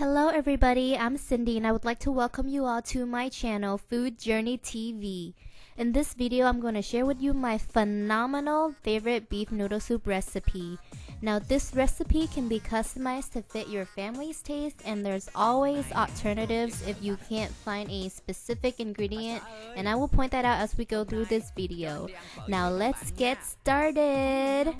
Hello everybody, I'm Cindy and I would like to welcome you all to my channel FoodJourneyTv. In this video, I'm going to share with you my phenomenal favorite beef noodle soup recipe. Now this recipe can be customized to fit your family's taste, and there's always alternatives if you can't find a specific ingredient, and I will point that out as we go through this video. Now let's get started!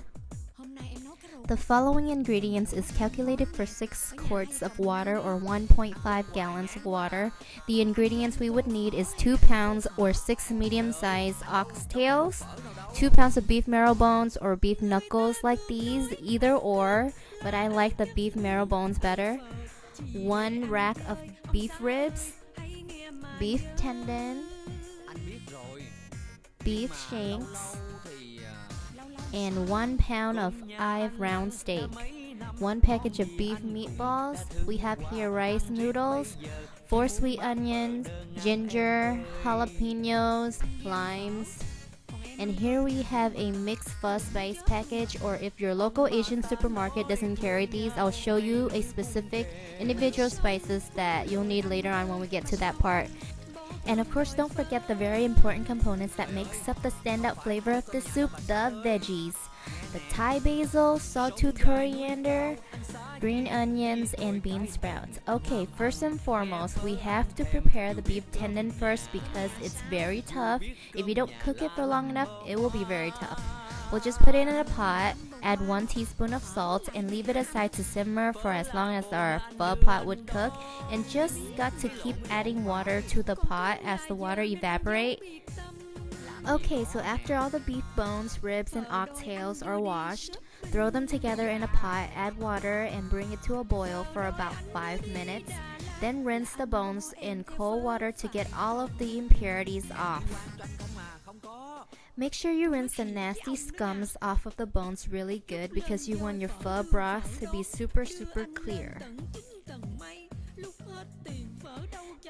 The following ingredients is calculated for 6 quarts of water or 1.5 gallons of water. The ingredients we would need is 2 pounds or 6 medium-sized oxtails, 2 pounds of beef marrow bones or beef knuckles like these, either or, but I like the beef marrow bones better, 1 rack of beef ribs, beef tendon, beef shanks, and 1 pound of round steak, 1 package of beef meatballs. We have here rice noodles, 4 sweet onions, ginger, jalapenos, limes, and here we have a mixed Pho Spice package, or if your local Asian supermarket doesn't carry these, I'll show you a specific individual spices that you'll need later on when we get to that part. And of course, don't forget the very important components that makes up the standout flavor of this soup, the veggies. The Thai basil, sawtooth coriander, green onions, and bean sprouts. Okay, first and foremost, we have to prepare the beef tendon first because it's very tough. If you don't cook it for long enough, it will be very tough. We'll just put it in a pot, add 1 teaspoon of salt, and leave it aside to simmer for as long as our pho pot would cook. And just got to keep adding water to the pot as the water evaporates. Okay, so after all the beef bones, ribs, and oxtails are washed, throw them together in a pot, add water, and bring it to a boil for about 5 minutes. Then rinse the bones in cold water to get all of the impurities off. Make sure you rinse the nasty scums off of the bones really good because you want your pho broth to be super clear.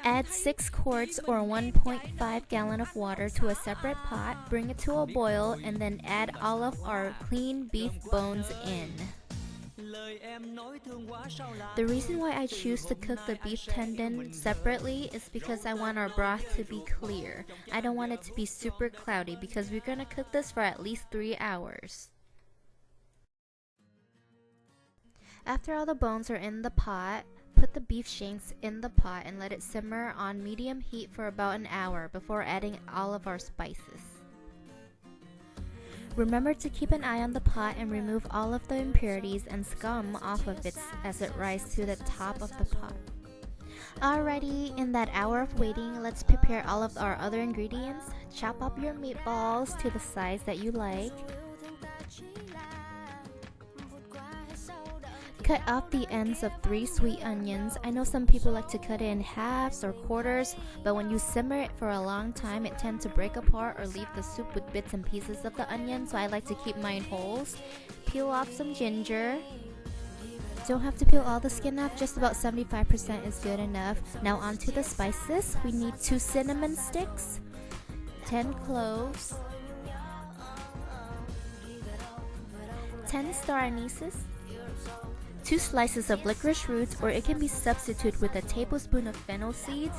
Add 6 quarts or 1.5 gallon of water to a separate pot, bring it to a boil, and then add all of our clean beef bones in. The reason why I choose to cook the beef tendon separately is because I want our broth to be clear. I don't want it to be super cloudy because we're going to cook this for at least 3 hours. After all the bones are in the pot, put the beef shanks in the pot and let it simmer on medium heat for about an hour before adding all of our spices. Remember to keep an eye on the pot and remove all of the impurities and scum off of it as it rises to the top of the pot. Alrighty, in that hour of waiting, let's prepare all of our other ingredients. Chop up your meatballs to the size that you like. Cut off the ends of 3 sweet onions. I know some people like to cut it in halves or quarters, but when you simmer it for a long time, it tends to break apart or leave the soup with bits and pieces of the onion, so I like to keep mine whole. Peel off some ginger. Don't have to peel all the skin off, just about 75% is good enough. Now onto the spices. We need 2 cinnamon sticks, 10 cloves, 10 star anises, 2 slices of licorice roots, or it can be substituted with a tablespoon of fennel seeds.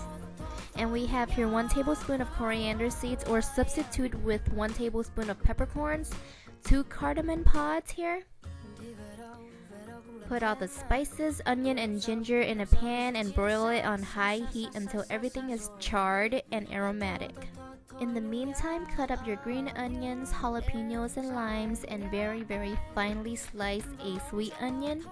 And we have here 1 tablespoon of coriander seeds, or substitute with 1 tablespoon of peppercorns, 2 cardamom pods here. Put all the spices, onion, and ginger in a pan and broil it on high heat until everything is charred and aromatic. In the meantime, cut up your green onions, jalapenos, and limes, and very finely slice a sweet onion.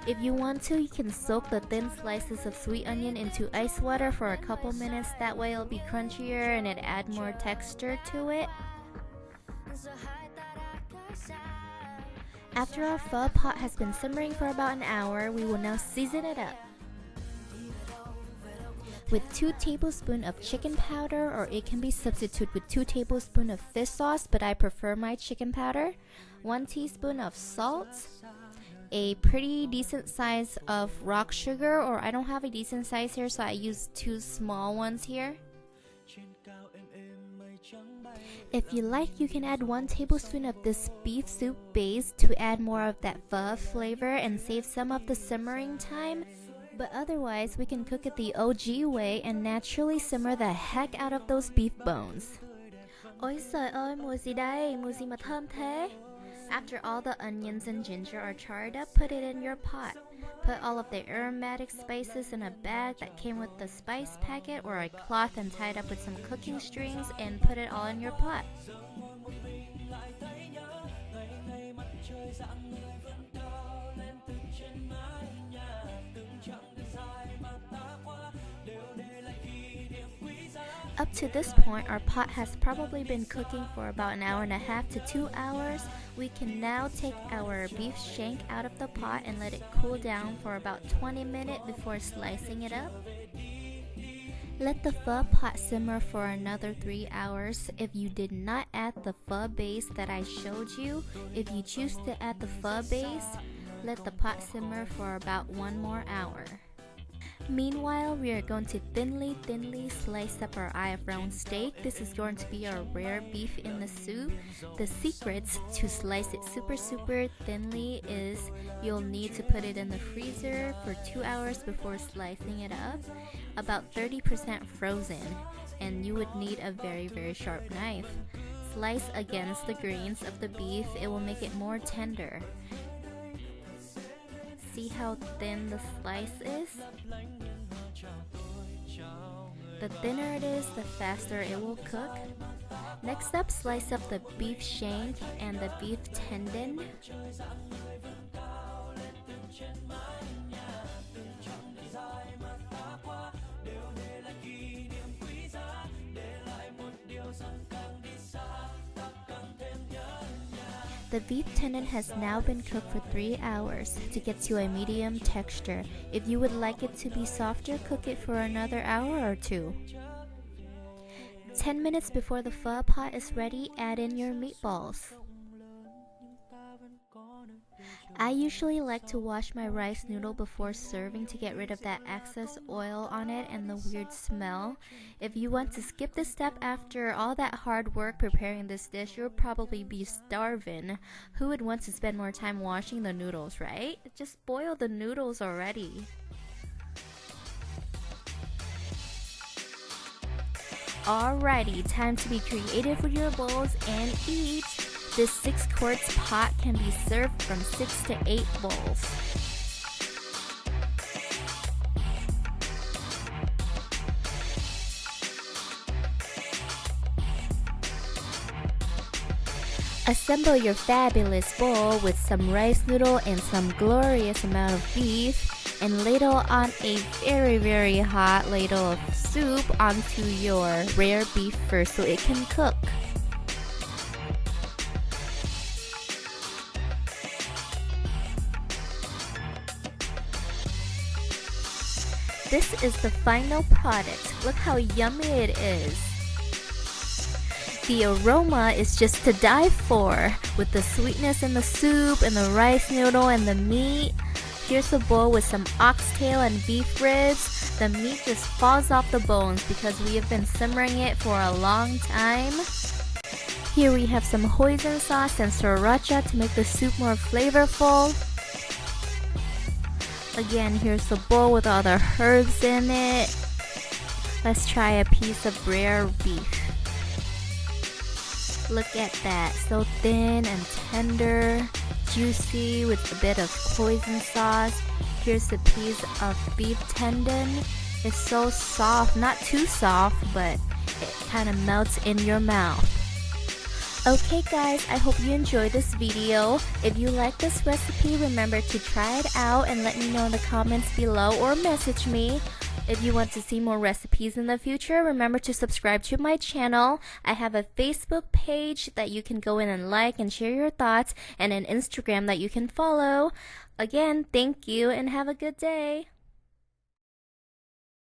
If you want to, you can soak the thin slices of sweet onion into ice water for a couple minutes. That way it'll be crunchier and it adds more texture to it. After our pho pot has been simmering for about an hour, we will now season it up with 2 tablespoons of chicken powder, or it can be substituted with 2 tablespoons of fish sauce, but I prefer my chicken powder, 1 teaspoon of salt, a pretty decent size of rock sugar, or I don't have a decent size here, so I use 2 small ones here. If you like, you can add 1 tablespoon of this beef soup base to add more of that pho flavor and save some of the simmering time. But otherwise, we can cook it the OG way and naturally simmer the heck out of those beef bones. Ôi trời ơi, mùi gì đây? Mùi gì mà thơm thế? After all the onions and ginger are charred up, put it in your pot. Put all of the aromatic spices in a bag that came with the spice packet or a cloth and tied up with some cooking strings and put it all in your pot. Up to this point, our pot has probably been cooking for about an hour and a half to 2 hours. We can now take our beef shank out of the pot and let it cool down for about 20 minutes before slicing it up. Let the pho pot simmer for another 3 hours. If you did not add the pho base that I showed you, if you choose to add the pho base, let the pot simmer for about 1 more hour. Meanwhile, we are going to thinly slice up our eye of round steak. This is going to be our rare beef in the soup. The secrets to slice it super thinly is you'll need to put it in the freezer for 2 hours before slicing it up, about 30% frozen, and you would need a very sharp knife. Slice against the grains of the beef, it will make it more tender. See how thin the slice is? The thinner it is, the faster it will cook. Next up, slice up the beef shank and the beef tendon. The beef tendon has now been cooked for 3 hours to get to a medium texture. If you would like it to be softer, cook it for another hour or 2. 10 minutes before the pho pot is ready, add in your meatballs. I usually like to wash my rice noodle before serving to get rid of that excess oil on it and the weird smell. If you want to skip this step after all that hard work preparing this dish, you'll probably be starving. Who would want to spend more time washing the noodles, right? Just boil the noodles already. Alrighty, time to be creative with your bowls and eat. This 6 quarts pot can be served from 6 to 8 bowls. Assemble your fabulous bowl with some rice noodle and some glorious amount of beef, and ladle on a very hot ladle of soup onto your rare beef first so it can cook. This is the final product. Look how yummy it is. The aroma is just to die for, with the sweetness in the soup and the rice noodle and the meat. Here's a bowl with some oxtail and beef ribs. The meat just falls off the bones because we have been simmering it for a long time. Here we have some hoisin sauce and sriracha to make the soup more flavorful. Again, here's the bowl with all the herbs in it. Let's try a piece of rare beef. Look at that, so thin and tender, juicy with a bit of hoisin sauce. Here's a piece of beef tendon. It's so soft, not too soft, but it kind of melts in your mouth. Okay guys, I hope you enjoyed this video. If you like this recipe, remember to try it out and let me know in the comments below or message me. If you want to see more recipes in the future, remember to subscribe to my channel. I have a Facebook page that you can go in and like and share your thoughts, and an Instagram that you can follow. Again, thank you and have a good day.